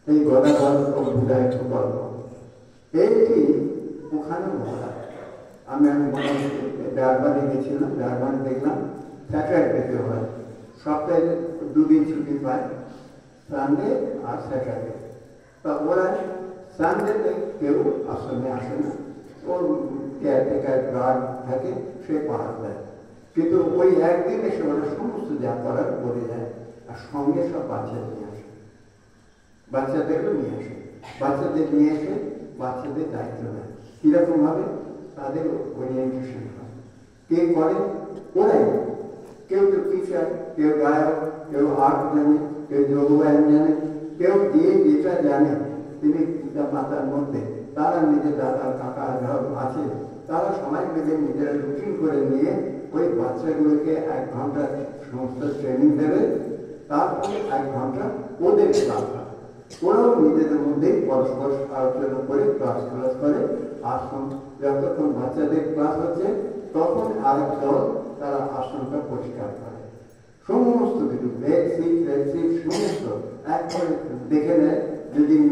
এই গদাধর অভ্যুদয় গল্প, এইটি ওখানে বলা। আমি ডারবানে গেছিলাম, ডারবানে দেখলাম স্যাটারডেতে হয়, সপ্তাহে 2 দিন ছুটি পায়, সানডে আর স্যাটারডে। তা ওরা সানডেতে কেউ আশ্রমে আসে না, ওর কেয়ারটেকার গার্ড থাকে, সে পাহাড় দেয়। কিন্তু ওই একদিন এসে ওরা সমস্ত যা করার করে যায়, আর সঙ্গে সব বাচ্চা নিয়ে আসে, বাচ্চাদেরও নিয়ে আসে, বাচ্চাদের নিয়ে এসে বাচ্চাদের দায়িত্ব নেয়। কিরকম ভাবে তাদের ওরিয়েন্টেশন হয়, কে করে? ওরাই। কেউ তো টিচার, কেউ গায়ক, কেউ আর্ট জানে, কেউ যোগব্যায়াম জানে, কেউ যে যেটা জানে তিনি পিতা মাতার মধ্যে, তারা নিজের দাদা কাকা আছে, তারা সবাই মিলে নিজেরা রুটিন করে নিয়ে ওই বাচ্চাগুলোকে 1 ঘন্টা সমস্ত ট্রেনিং দেবে, তারপরে 1 ঘন্টা ওদের ক্লাস হয়। ওরাও নিজেদের মধ্যেই পরস্পর আলোচনা করে ক্লাস করে। আশ্রম যতক্ষণ বাচ্চাদের ক্লাস হচ্ছে তখন আরেক দল তারা আশ্রমটা পরিষ্কার করে, সমস্ত কিছু বেডশিট সমস্ত একবারে দেখে নেয় যেদিন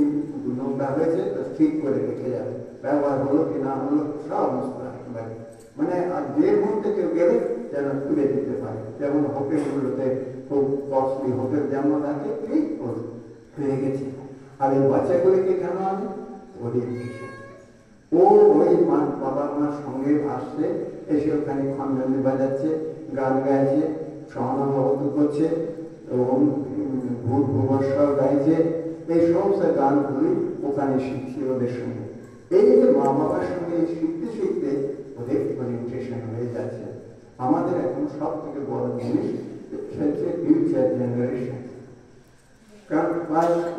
নোংরা হয়েছে তো ঠিক করে রেখে যাবে, ব্যবহার হলো কি না হলো সমস্ত একেবারে, মানে আর যে মুহূর্তে কেউ গেলে যেন তুলে দিতে পারে। যেমন হোটেলগুলোতে খুব কস্টলি হোটেল যেমন আছে ঠিক হয়ে গেছে। আর এই বাচ্চাগুলিকে কেন আনে? ওদের বিষয় ও ওই বাবা মার সঙ্গে আসছে, এসে ওখানে খঞ্জনি বাজাচ্ছে, গান গাইছে, সহানুভূত করছে এবং ভূত ভূবর্ষাও গাইছে, এই সমস্ত গানগুলি ওখানে শিখছে ওদের সঙ্গে। এই যে মা বাবার সঙ্গে শিখতে শিখতে ওদের ওরিয়েন্টেশন হয়ে যাচ্ছে। আমাদের এখন সব থেকে বড় জিনিস হচ্ছে ফিউচার জেনারেশন, কারণ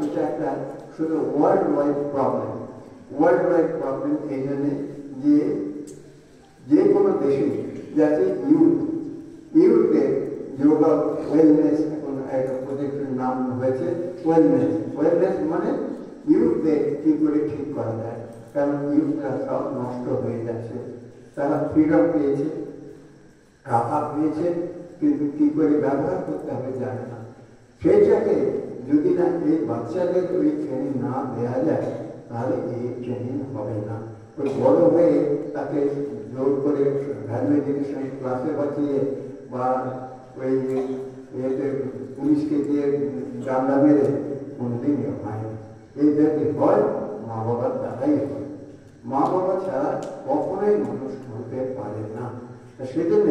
এটা একটা শুধু world wide problem. World wide problem এই জন্যে যে কোনো দেশে যাতে ইউথের যোগা ওয়েলনেস, এখন একটা প্রজেক্টের নাম হয়েছে ওয়েলনেস মানে ইউথদের কি করে ঠিক করা যায়, কারণ ইউথরা সব নষ্ট হয়ে যাচ্ছে। তারা ফ্রিডম পেয়েছে, টাকা পেয়েছে, কিন্তু কি করে ব্যবহার করতে হবে জানে না। সেইটাকে যদি না এই বাচ্চাদের ওই ট্রেনিং না দেওয়া যায় তাহলে এই ট্রেনিং হবে না। ওই বড় হয়ে তাকে জোর করে ভ্যালু এডুকেশন ক্লাসে পাঠিয়ে বা ওই পুলিশকে দিয়ে ডান্ডা মেরে কোনদিনই হয় না। এই যদি হয় মা বাবার দ্বারাই হয়, মা বাবা ছাড়া কখনোই মানুষ হতে পারে না। সেজন্য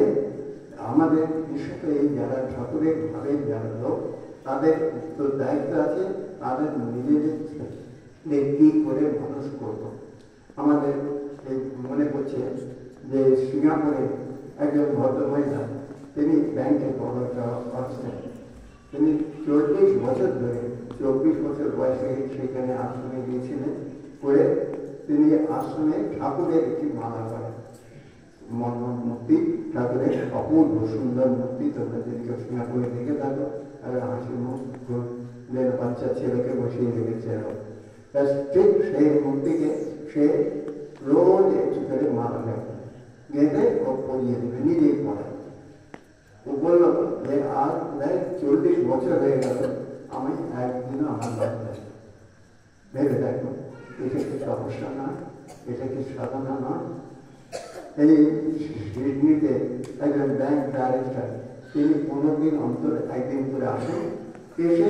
আমাদের বিশেষত এই যারা ঠাকুরের ঘরের যারা লোক তাদের তো দায়িত্ব আছে, তাদের নিজেদের কি করে মানুষ করব। আমাদের এই মনে করছে যে সিঙ্গাপুরে একজন ভদ্রমহিলা, তিনি ব্যাংকে বড় করছেন, তিনি 40 বছর ধরে 24 বছর বয়সে সেখানে আশ্রমে গিয়েছিলেন, করে তিনি আশ্রমে ঠাকুরের একটি মালা করেন, মূর্তি ঠাকুরের অপূর্ব সুন্দর মূর্তি। তোমরা যদি সিঙ্গাপুরে দেখে থাকো তাহলে হাসি মুখ বাচ্চা ছেলেকে বসিয়ে রেখেছে, ঠিক সেই মূর্তিকে সে রোজ একটু করে মালা গেঁথে ও পরিয়ে দেবে, নিজেই পড়ায়। ও বলল যে আর 40 বছর হয়ে গেল আমি একদিনও আমার বাচ্চা। ভেবে দেখো, এটা কি সমস্যা না? এটা কি সাধনা নয়? এই সিডনিতে একজন ব্যাংক ডাইরেক্টর, তিনি 15 দিন অন্তর একদিন করে আসেন, এসে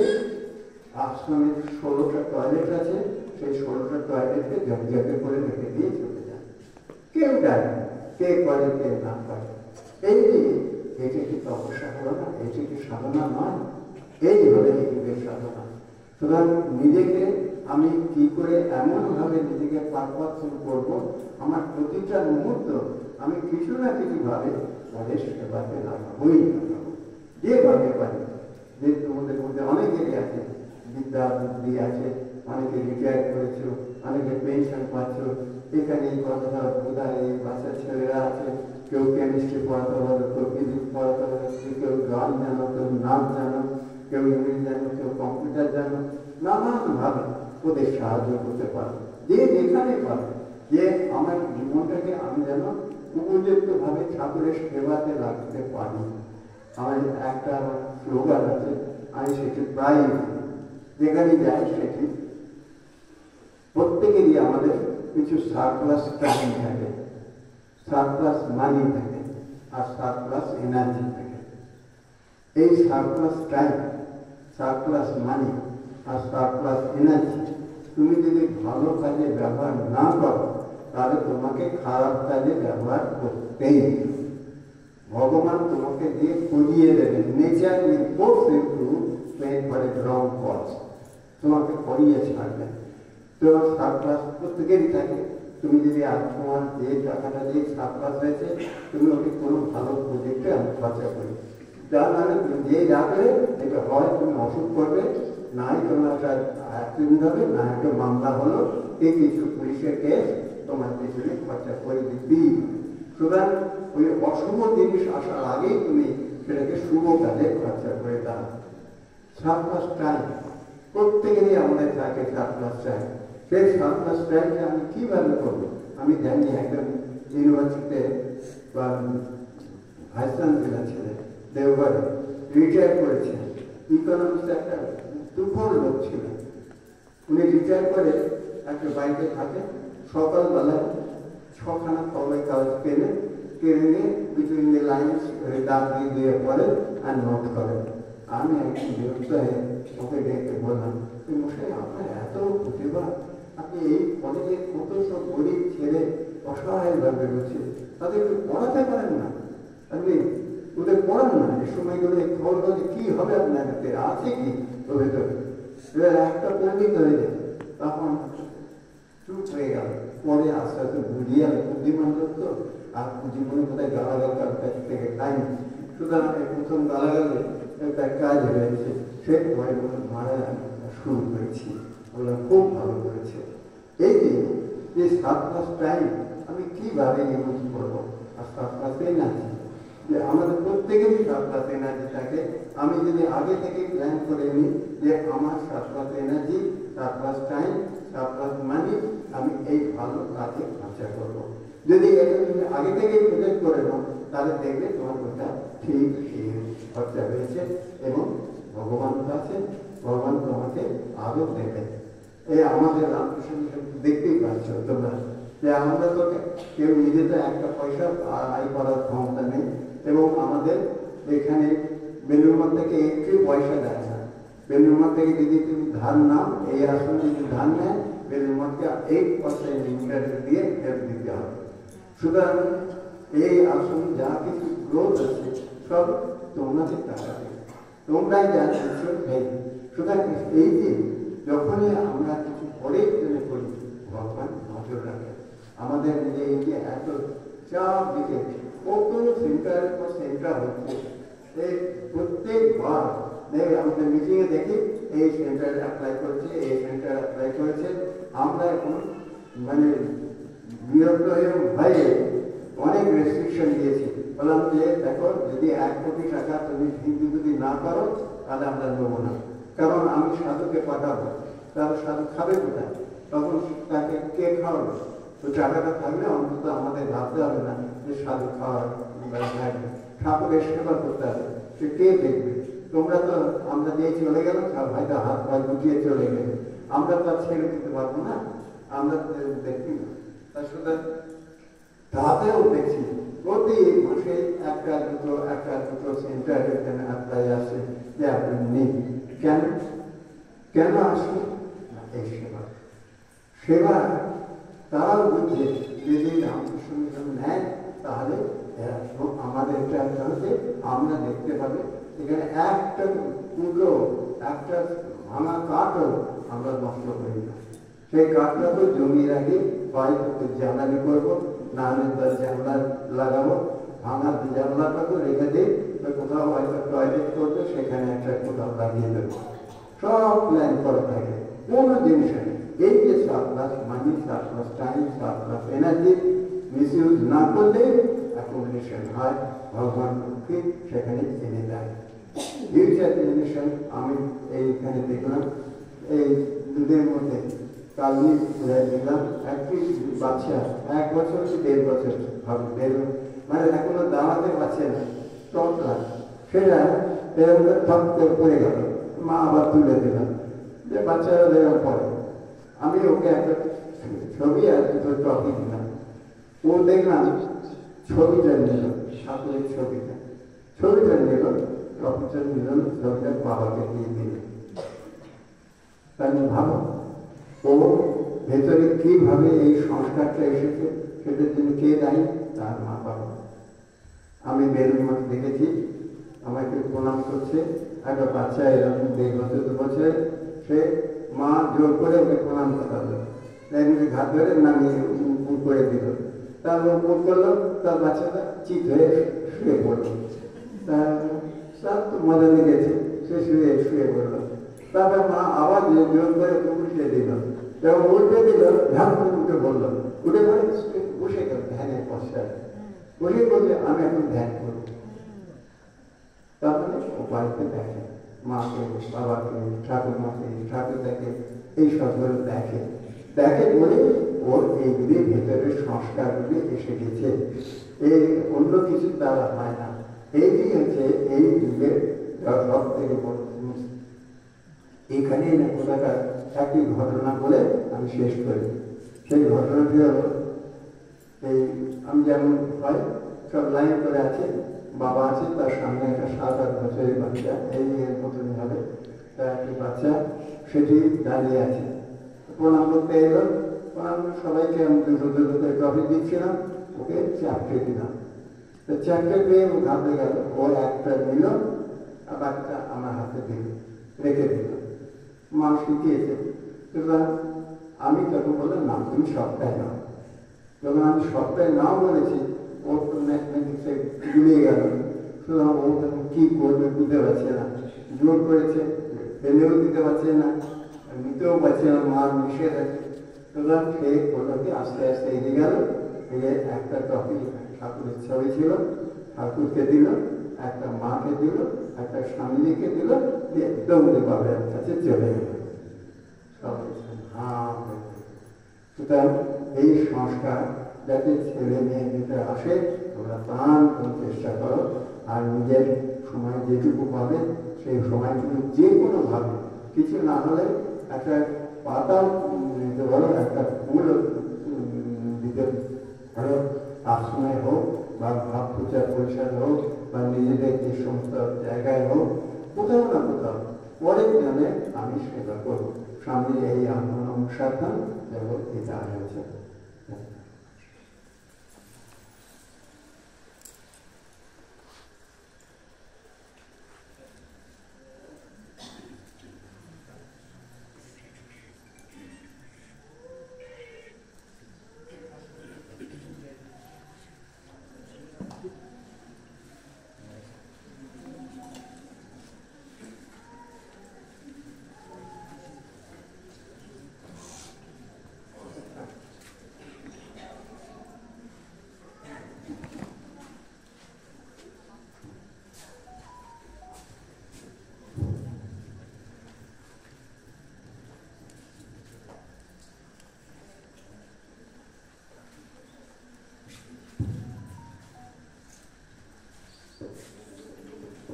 আশ্রমের 16টা টয়লেট আছে, সেই 16টা টয়লেটকে ঝকঝকে করে রেখে দিয়ে চলে যান। কেউ জানে কে করে কে না করে। এই যে এটা কি তপস্যা হলো না? এটি কি সাধনা নয়? এই হলে যুগের সাধনা। সুতরাং নিজেকে আমি কি করে এমনভাবে নিজেকে পারপার্সন করব, আমার প্রতিটা মুহূর্ত আমি কিছু না কিছু ভাবে তাদের সেবাতে লাগাবোই লাগাবো, যেভাবে পারি। যে তোমাদের মধ্যে অনেকেরই আছে বিদ্যা বুদ্ধি আছে, অনেকে রিটায়ার করেছো, অনেকে পেনশন পাচ্ছ, এখানে কথা কোথায় এই বাচ্চা ছেলেরা আছে, কেউ কেমিস্ট্রি পড়াতে পারো, কেউ ফিজিক্স পড়াতে পারো, কেউ গান জানো, কেউ নাচ জানো, কেউ ইংরেজি জানো, কেউ কম্পিউটার জানো, নানানভাবে ওদের সাহায্য করতে পারো যে যেখানে পারো। যে আমার জীবনটাকে আমি যেন উপযুক্তভাবে ঠাকুরের সেবাতে লাগতে পারি। আমার একটা স্লোগান আছে, আমি সেটি প্রায় যেখানে যাই সেটি প্রত্যেকেরই আমাদের কিছু সারপ্লাস টাইম থাকে, সারপ্লাস মানি থাকে, আর সারপ্লাস এনার্জি থাকে। এই সারপ্লাস টাইম, সারপ্লাস মানি আর সারপ্লাস এনার্জি তুমি যদি ভালো কাজে ব্যবহার না করো তাহলে তোমাকে খারাপ কাজে ব্যবহার করতেই ভগবান তোমাকে দিয়ে করিয়ে দেবেন। Nature will force you to make for a wrong cause, তোমাকে করিয়ে ছাড়বেন। তোমার সারপ্লাস প্রত্যেকেরই থাকে। তুমি যদি আজ তোমার যে টাকাটা দিয়ে সারপ্লাস হয়েছে তুমি ওকে কোনো ভালো প্রজেক্টে আমি খরচা করি, যার মানে তুমি যে রাখলে এটা হয় তুমি ওষুধ করবে, নাই তোমার একটা অ্যাক্সিডেন্ট হবে, না একটা মামলা হলো, এই কিছু পুলিশের কেস তোমার পেছনে খরচা করে দিতেই। সুতরাং ওই অশুভ জিনিস আসার আগেই তুমি সেটাকে শুভ কাজে খরচা করে দাও। সারপ্লাস টাইম প্রত্যেকেরই আমাদের থাকে, সারপ্লাস টাইম। সেই সারপ্লাস টাইমকে আমি কীভাবে করবো? আমি জানি একজন ইউনিভার্সিটিতে বা ভাইস চ্যান্সেলর ছিলেন, দেওঘরে রিটায়ার করেছেন, ইকোনমিক্স একটা তুফান লোক ছিলেন, উনি রিটায়ার করে একটা বাড়িতে থাকেন, সকালবেলায় 6খানা কলমে কাগজ পেনে নিয়ে বিটুইন দ্য লাইন্স দাগ দিয়ে দিয়ে পড়েন আর নোট করেন। আমি একদিন বিরক্ত হয়ে ওকে ডেকে বললাম, মশাই আপনার এত প্রতিভা, আপনি এই কলেজে কত সব গরিব ছেলে অসহায়ভাবে রয়েছে, তাদেরকে পড়াতে পারেন না, আপনি ওদের পড়ান না, এই সময়গুলো খবর বলতে কি হবে আপনার হাতে, আছে কি ওর ভেতরে, একটা পণ্ডিত হয়ে যায়। তখন চুপ হয়ে গেল। পরে আস্তে আস্তে বুঝিয়ে আমি বুদ্ধিমান লোক তো, আর জীবনে কোথায় গালাগাল কার কাছ থেকে খাইনি, সুতরাং প্রথম গালাগালে একটা কাজ হয়েছে, সে পরে মারা শুরু করেছি, বললাম খুব ভালো করেছে। এই যে 7 টাইম আমি কিভাবে ইউজ করবো, আর 7 এনার্জি, যে আমাদের প্রত্যেকেরই 7 এনার্জি থাকে। আমি যদি আগে থেকে প্ল্যান করে নিই যে আমার 7 এনার্জি, 7 টাইম, 7 মানি, আমি এই ভালো কাজে খরচা করবো। যদি এটা তুমি আগে থেকে প্রজেক্ট করে নাও, তাহলে দেখবে তোমার ওটা ঠিক খরচা হয়েছে এবং ভগবান আছে, ভগবান তোমাকে আরো দেবে। এই আমাদের রামকৃষ্ণ দেখতেই পাচ্ছ তোমরা, যে আমরা তো কেউ নিজেদের একটা পয়সা আয় করার ক্ষমতা নেই, এবং আমাদের এখানে বেলুরমঠ থেকে একটু পয়সা দেয় না। বেলুরমঠ থেকে যদি তুমি ধার নাও, এই আসনে যদি ধার নেয়, বেলুরমঠকে 8% ইন্টারেস্ট দিয়ে ফেরত দিতে হবে। সুতরাং এই আসন যা কিছু গ্রোথ আছে সব তোমাদের টাকা, তোমরাই যা দিচ্ছ। সুতরাং এই যে যখনই আমরা কিছু পরে জন্য করি, ভগবান নজর রাখে আমাদের নিজে। এই যে এত চাপ দিকে কত সেন্টারের পর সেন্টার হচ্ছে, এই প্রত্যেকবার আমাদের মিটিংয়ে দেখি এই সেন্টার অ্যাপ্লাই করছে, এই সেন্টার অ্যাপ্লাই করেছে। আমরা এখন মানে বিরক্ত হয়ে ভয়ে অনেক রেস্ট্রিকশন দিয়েছি, বললাম যে দেখো যদি 1 কোটি টাকা তুমি হিন্দু যদি না করো তাহলে আমরা নেবো না, কারণ আমি সাধুকে পাঠাবো, তাহলে সাধু খাবে কোথায়, তখন তাকে কে খাওয়াবে? তো টাকাটা থাকলে অন্তত আমাদের ভাবতে হবে না যে সাধু খাওয়ার ঠাকুরের সেবা করতে হবে, সে কে দেখবে? তোমরা তো আমরা দিয়ে চলে গেলাম, হয়তো হাত পা গুটিয়ে চলে গেলে, আমরা তো আর ছেড়ে দিতে পারবো না, আমরা দেখি না। তার সাথে তাতেও দেখছি প্রতি মাসে একটা দুটো সেন্টার এখানে অ্যাপ্লাই আসে যে আপনি নেই। কেন আসে? এই সেবা তারাও বুঝছে যদি রামকৃষ্ণ মিশন নেয় তাহলে আমাদের আমরা দেখতে পাবে এখানে একটা পুরো একটা ভাঙা কাঠও আমরা নষ্ট করি না। সেই কাঠটা তো জমির আগে হয়তো জ্বালানি করবো, না হলে তার জানলা লাগাবো, ভাঙা জানলাটা তো রেখে দিই, কোথাও হয়তো টয়লেট করবে সেখানে একটা কোথাও লাগিয়ে দেবো, সব প্ল্যান করা থাকে। কোনো জিনিস এই যে 7 মানি, 7 টাইম, 7 এনার্জি মিসইউজ না করলে অ্যাকোমোডেশন হয়, ভগবান মুখে সেখানে এনে দেয়। ফিউচার জেনারেশন আমি এইখানে দেখলাম, এই দুধের মধ্যে কালনি দেখলাম একটি বাচ্চা 1 বছর কি 1.5 বছর হবে, মানে এখনো দাঁড়াতে পারছে না, টপলা, সেটা এরকম ঠক করে পড়ে গেল, মা আবার তুলে দিলাম, যে বাচ্চারা এরকম পড়ে। আমি ওকে একটা ছবি আর দুটো ট্রফি দিলাম, ও দেখলাম ছবিটা নিল, ঠাকুরের ছবিটা নিল, ট্রফিটা নিল, ছবিটা বাবাকে দিয়ে দিল। তাহলে ভাবো ও ভেতরে কিভাবে এই সংস্কারটা এসেছে, সেটার জন্য কে দায়ী? তার মা বাবা। আমি বেলুরমঠ দেখেছি, আমাকে প্রণাম করছে একটা বাচ্চা, এরকম 1.5 বছর 2 বছর, সে মা জোর করে ওকে প্রণাম করালো, ঘাট ধরে নামিয়ে উপর করে দিল, তারপর উপর করলো, তার বাচ্চাটা চিত হয়ে শুয়ে পড়লো, তার তো মজা লেগেছে, সে শুয়ে পড়লো। তারপর মা আবার জোর করে উল্টে দিল, যখন উল্টে দিল ঝাঁপ করে উঠে বললো, উঠে পড়ে বসে গেল ধ্যানের পশ্চাৎ, বসে বলছে আমি এখন ধ্যান করবো। তারপরে ও বাড়িতে দেখে মাকে, বাবাকে, ঠাকুরমাকে, ঠাকুরদাকে, এই সবগুলো দেখে বলে ওর এইগুলি ভেতরের সংস্কারগুলি এসে গেছে, এই অন্য কিছু দ্বারা হয় না। এইটি হচ্ছে এই যুগের সব থেকে বড় জিনিস। এখানে না কোথাকার একটা একটি ঘটনা বলে আমি শেষ করি। সেই ঘটনাটি হলো, এই আমি যেমন হয় সব লাইন করে আছে, বাবা আছে, তার সামনে একটা 7-8 বছরের বাচ্চা, এই এর মতনই হবে, তার একটি বাচ্চা সেটি দাঁড়িয়ে আছে। প্রণাম করতে এলো, প্রণাম সবাইকে আমি দুটো করে কফি দিচ্ছিলাম, ওকে চারটে দিলাম। তো চারটে পেয়ে ও ঘাবড়ে গেল, ও একটা নিল আর বাচ্চা আমার হাতে দিল, রেখে দিল। মা শিখিয়েছে। সুতরাং আমি তখন বললাম, না তুমি সবটাই নাও। যখন আমি সবটাই নাও বলেছি, ও তো ম্যাথমেটিক্সে গুলিয়ে গেল। সুতরাং ও তখন কি করবে বুঝতে পারছে না, জোর করেছে, ফেলেও দিতে পারছে না, নিতেও পারছে না, মা মিশে আছে। সুতরাং সে ওটাকে আস্তে আস্তে এগিয়ে গেল, এগিয়ে একটা ট্রফি ঠাকুরের ছবি ছিল, ঠাকুরকে দিল, একটা মাকে দিল, একটা স্বামীজিকে দিল, দিয়ে দৌড়ে বাবার কাছে চলে গেল। সবাই হ্যাঁ। সুতরাং এই সংস্কার যাতে ছেলে মেয়ের ভিতরে আসে, তোমরা প্রাণপণ চেষ্টা করো। আর নিজের সময় যেটুকু পাবে সেই সময়টুকু যে কোনোভাবে, কিছু না হলে একটা পাতা দিতে পারো, একটা ফুল দিতে পারো, আশ্রমে হোক বা ভাব প্রচার পরিষদ হোক বা নিজেদের যে সমস্ত জায়গায় হোক, কোথাও না কোথাও পরের জন্য আমি সেবা করবো। সামনে এই আন্দোলন অনুষ্ঠান যেমন এটা হয়েছে।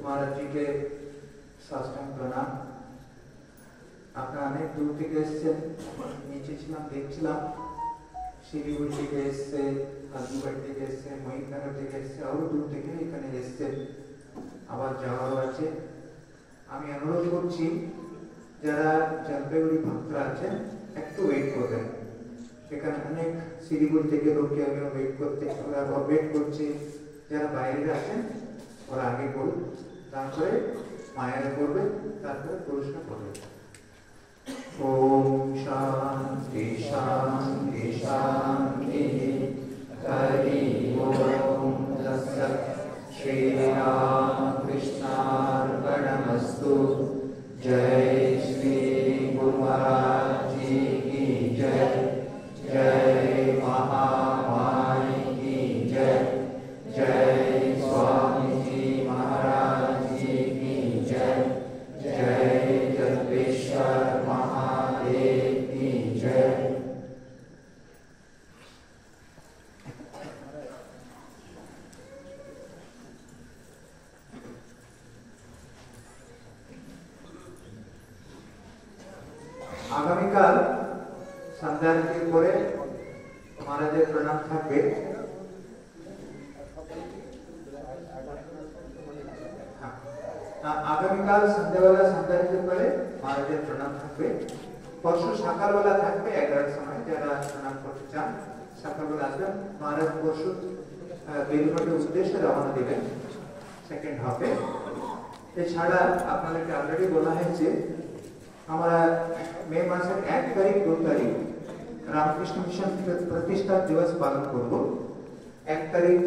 महाराज जी के साष्टांग प्रणाम। আপনারা অনেক দূর থেকে এসেছেন, নিচে ছিলাম দেখছিলাম, শিলিগুড়ি থেকে এসছে, হালদিবাড়ি থেকে এসছে, মহিলানগর থেকে এসছে, আরো দূর থেকে এখানে এসছে, আবার যাওয়ারও আছে। আমি অনুরোধ করছি যারা জলপাইগুড়ি ভক্তরা আছেন একটু ওয়েট করবেন। এখানে অনেক শিলিগুড়ি থেকে লোককে আমি ওয়েট করছি। যারা বাইরে আছেন ওরা আগে করুন, তারপরে মায়েরা করবে, তারপরে পুরুষরা করবে। ওম শান্তি শান্তি শান্তি। হরি ওম তৎসৎ। শ্রী রাম কৃষ্ণার্পণমস্তু। জয় শ্রী গুরু মহারাজ जी की जय। जय महामाई की जय। जय स्वामी जी महाराज जी की जय। जय जगदीश्वर महादेव की जय। আগামীকাল সন্ধ্যার পরে মহারাজের প্রণাম থাকবে। আগামীকাল সন্ধ্যাবেলা সন্ধ্যার পরে মহারাজের প্রণাম থাকবে। পরশু সকালবেলা থাকবে 11টার সময়। যারা প্রণাম করতে চান সকালবেলা আসবেন। মহারাজ পরশু বেলুমঠের উদ্দেশ্যে রওনা দিবেন সেকেন্ড হাফে। এছাড়া আপনাদেরকে অলরেডি বলা হয়েছে আমরা মে মাসের 1 তারিখ 2 তারিখ রামকৃষ্ণ মিশন প্রতিষ্ঠা দিবস পালন করব। 1 তারিখ